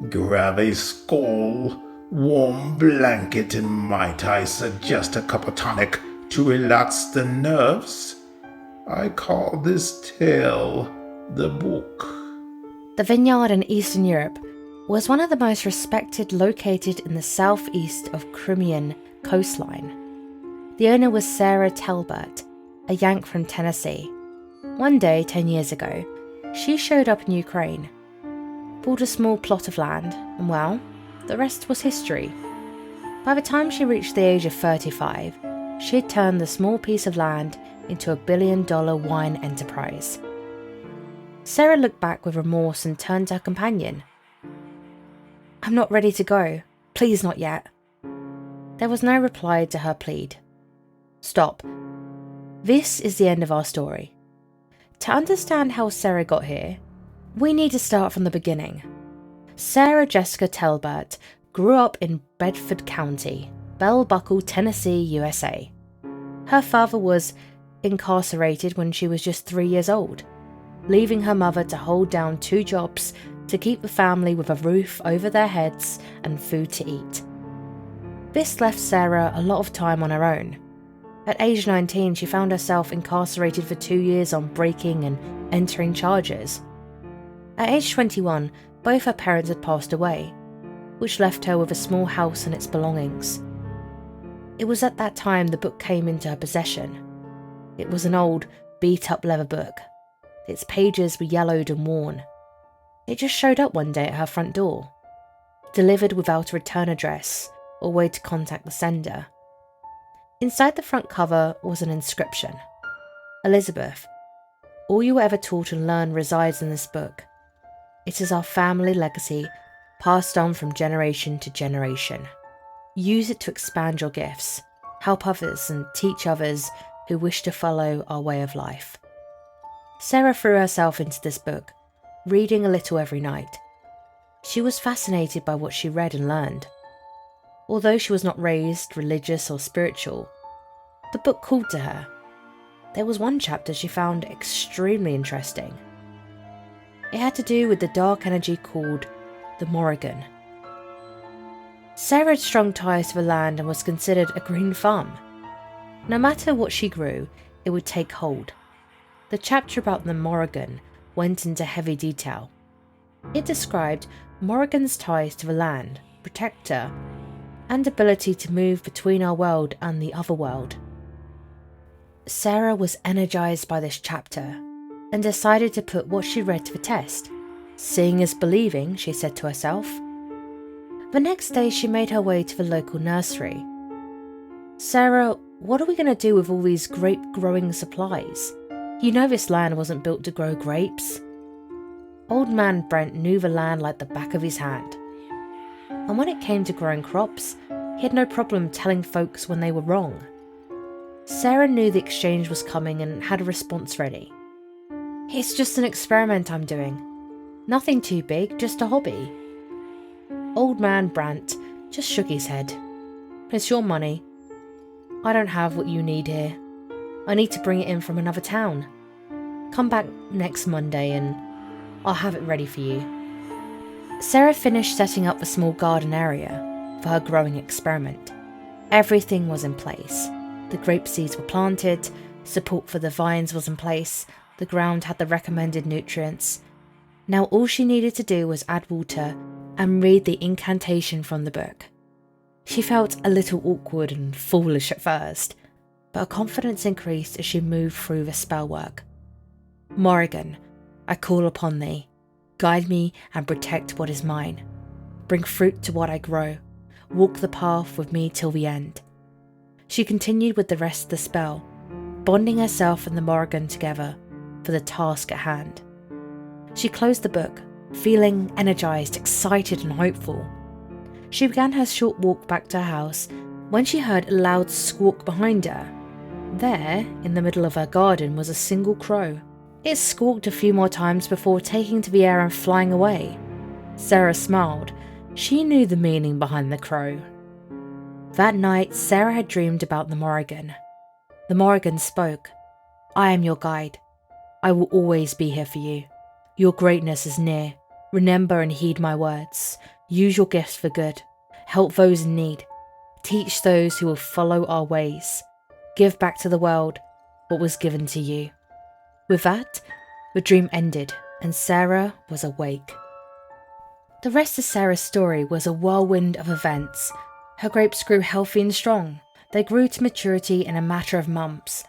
Grab a skull, warm blanket, and might I suggest a cup of tonic to relax the nerves? I call this tale the book. The vineyard in Eastern Europe was one of the most respected, located in the southeast of Crimean coastline. The owner was Sarah Talbert, a Yank from Tennessee. One day, 10 years ago, she showed up in Ukraine, bought a small plot of land, and well, the rest was history. By the time she reached the age of 35, she had turned the small piece of land into a billion-dollar wine enterprise. Sarah looked back with remorse and turned to her companion. "I'm not ready to go. Please, not yet." There was no reply to her plead. Stop. This is the end of our story. To understand how Sarah got here, we need to start from the beginning. Sarah Jessica Talbert grew up in Bedford County, Bell Buckle, Tennessee, USA. Her father was incarcerated when she was just 3 years old, leaving her mother to hold down 2 jobs to keep the family with a roof over their heads and food to eat. This left Sarah a lot of time on her own. At age 19, she found herself incarcerated for 2 years on breaking and entering charges. At age 21, both her parents had passed away, which left her with a small house and its belongings. It was at that time the book came into her possession. It was an old, beat-up leather book. Its pages were yellowed and worn. It just showed up one day at her front door, delivered without a return address or way to contact the sender. Inside the front cover was an inscription. "Elizabeth, all you were ever taught and learned resides in this book. It is our family legacy, passed on from generation to generation. Use it to expand your gifts, help others, and teach others who wish to follow our way of life." Sarah threw herself into this book, reading a little every night. She was fascinated by what she read and learned. Although she was not raised religious or spiritual, the book called to her. There was one chapter she found extremely interesting. It had to do with the dark energy called the Morrigan. Sarah had strong ties to the land and was considered a green thumb. No matter what she grew, it would take hold. The chapter about the Morrigan went into heavy detail. It described Morrigan's ties to the land, protector, and ability to move between our world and the other world. Sarah was energized by this chapter and decided to put what she read to the test. Seeing is believing, she said to herself. The next day she made her way to the local nursery. "Sarah, what are we going to do with all these grape growing supplies? You know this land wasn't built to grow grapes." Old man Brent knew the land like the back of his hand. And when it came to growing crops, he had no problem telling folks when they were wrong. Sarah knew the exchange was coming and had a response ready. "It's just an experiment I'm doing. Nothing too big, just a hobby." Old man Brant just shook his head. "It's your money. I don't have what you need here. I need to bring it in from another town. Come back next Monday and I'll have it ready for you." Sarah finished setting up the small garden area for her growing experiment. Everything was in place. The grape seeds were planted, support for the vines was in place, the ground had the recommended nutrients. Now all she needed to do was add water and read the incantation from the book. She felt a little awkward and foolish at first, but her confidence increased as she moved through the spell work. "Morrigan, I call upon thee. Guide me and protect what is mine. Bring fruit to what I grow. Walk the path with me till the end." She continued with the rest of the spell, bonding herself and the Morrigan together for the task at hand. She closed the book, feeling energized, excited and hopeful. She began her short walk back to her house when she heard a loud squawk behind her. There, in the middle of her garden, was a single crow. It squawked a few more times before taking to the air and flying away. Sarah smiled. She knew the meaning behind the crow. That night, Sarah had dreamed about the Morrigan. The Morrigan spoke. "I am your guide. I will always be here for you. Your greatness is near. Remember and heed my words. Use your gifts for good. Help those in need. Teach those who will follow our ways. Give back to the world what was given to you." With that, the dream ended and Sarah was awake. The rest of Sarah's story was a whirlwind of events. Her grapes grew healthy and strong. They grew to maturity in a matter of months.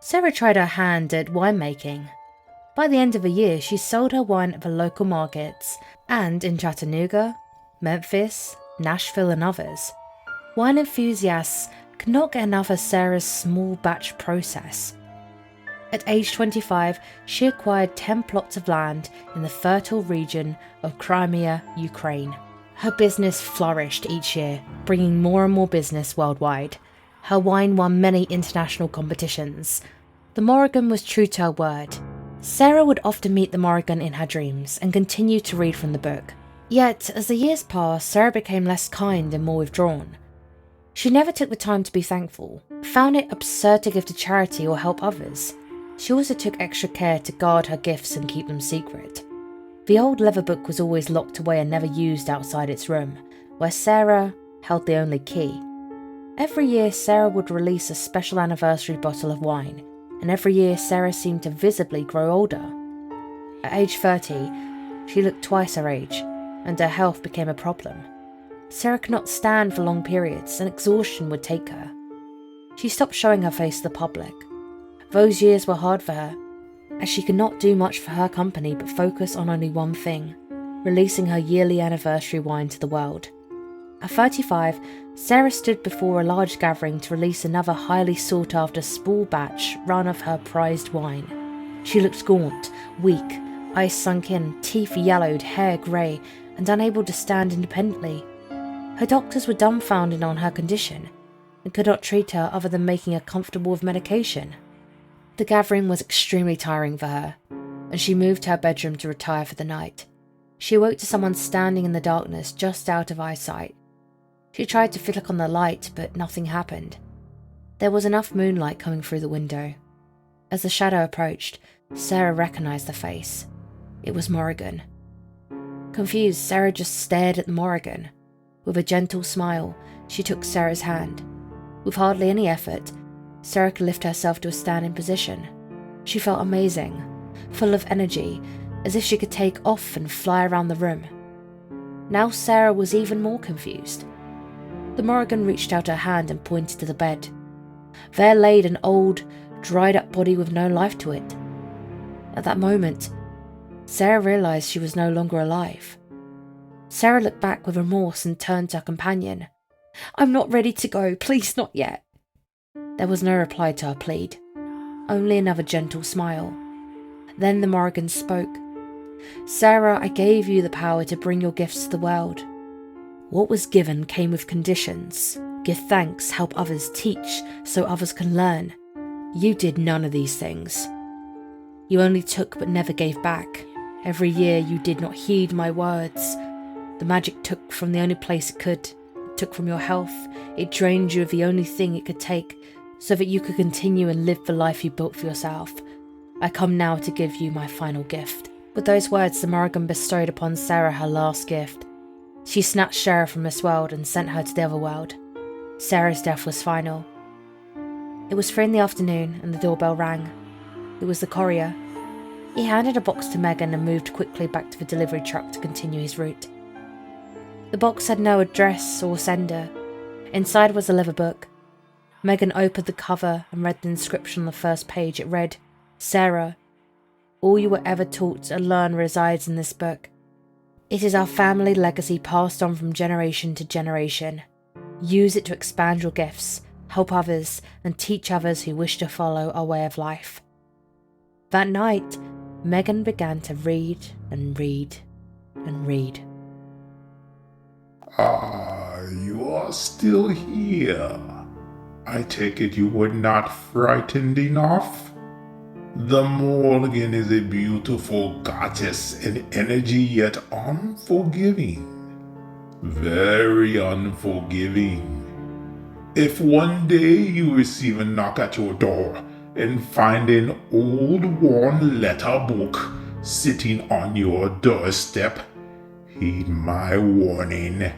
Sarah tried her hand at winemaking. By the end of a year, she sold her wine at the local markets and in Chattanooga, Memphis, Nashville and others. Wine enthusiasts could not get enough of Sarah's small batch process. At age 25, she acquired 10 plots of land in the fertile region of Crimea, Ukraine. Her business flourished each year, bringing more and more business worldwide. Her wine won many international competitions. The Morrigan was true to her word. Sarah would often meet the Morrigan in her dreams and continue to read from the book. Yet, as the years passed, Sarah became less kind and more withdrawn. She never took the time to be thankful, found it absurd to give to charity or help others. She also took extra care to guard her gifts and keep them secret. The old leather book was always locked away and never used outside its room, where Sarah held the only key. Every year, Sarah would release a special anniversary bottle of wine, and every year Sarah seemed to visibly grow older. At age 30, she looked twice her age, and her health became a problem. Sarah could not stand for long periods, and exhaustion would take her. She stopped showing her face to the public. Those years were hard for her, as she could not do much for her company but focus on only one thing, releasing her yearly anniversary wine to the world. At 35, Sarah stood before a large gathering to release another highly sought-after small batch run of her prized wine. She looked gaunt, weak, eyes sunk in, teeth yellowed, hair grey, and unable to stand independently. Her doctors were dumbfounded on her condition and could not treat her other than making her comfortable with medication. The gathering was extremely tiring for her, and she moved to her bedroom to retire for the night. She awoke to someone standing in the darkness just out of eyesight. She tried to flick on the light, but nothing happened. There was enough moonlight coming through the window. As the shadow approached, Sarah recognized the face. It was Morrigan. Confused, Sarah just stared at the Morrigan. With a gentle smile, she took Sarah's hand. With hardly any effort, Sarah could lift herself to a standing position. She felt amazing, full of energy, as if she could take off and fly around the room. Now Sarah was even more confused. The Morrigan reached out her hand and pointed to the bed. There laid an old, dried-up body with no life to it. At that moment, Sarah realized she was no longer alive. Sarah looked back with remorse and turned to her companion. "I'm not ready to go, please not yet." There was no reply to her plead, only another gentle smile. Then the Morrigan spoke. "Sarah, I gave you the power to bring your gifts to the world. What was given came with conditions. Give thanks, help others, teach, so others can learn. You did none of these things. You only took but never gave back. Every year you did not heed my words. The magic took from the only place it could. It took from your health. It drained you of the only thing it could take, so that you could continue and live the life you built for yourself. I come now to give you my final gift." With those words, the Morrigan bestowed upon Sarah her last gift. She snatched Sarah from this world and sent her to the other world. Sarah's death was final. It was 3 in the afternoon and the doorbell rang. It was the courier. He handed a box to Megan and moved quickly back to the delivery truck to continue his route. The box had no address or sender. Inside was a leather book. Megan opened the cover and read the inscription on the first page. It read, "Sarah, all you were ever taught and learned resides in this book. It is our family legacy passed on from generation to generation. Use it to expand your gifts, help others, and teach others who wish to follow our way of life." That night, Megan began to read and read and read. Ah, you are still here. I take it you were not frightened enough? The Morrigan is a beautiful goddess in energy, yet unforgiving. Very unforgiving. If one day you receive a knock at your door and find an old worn letter book sitting on your doorstep, Heed my warning.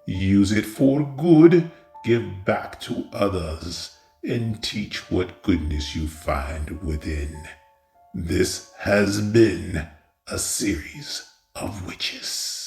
Use it for good, give back to others, and teach what goodness you find within. This has been a series of witches.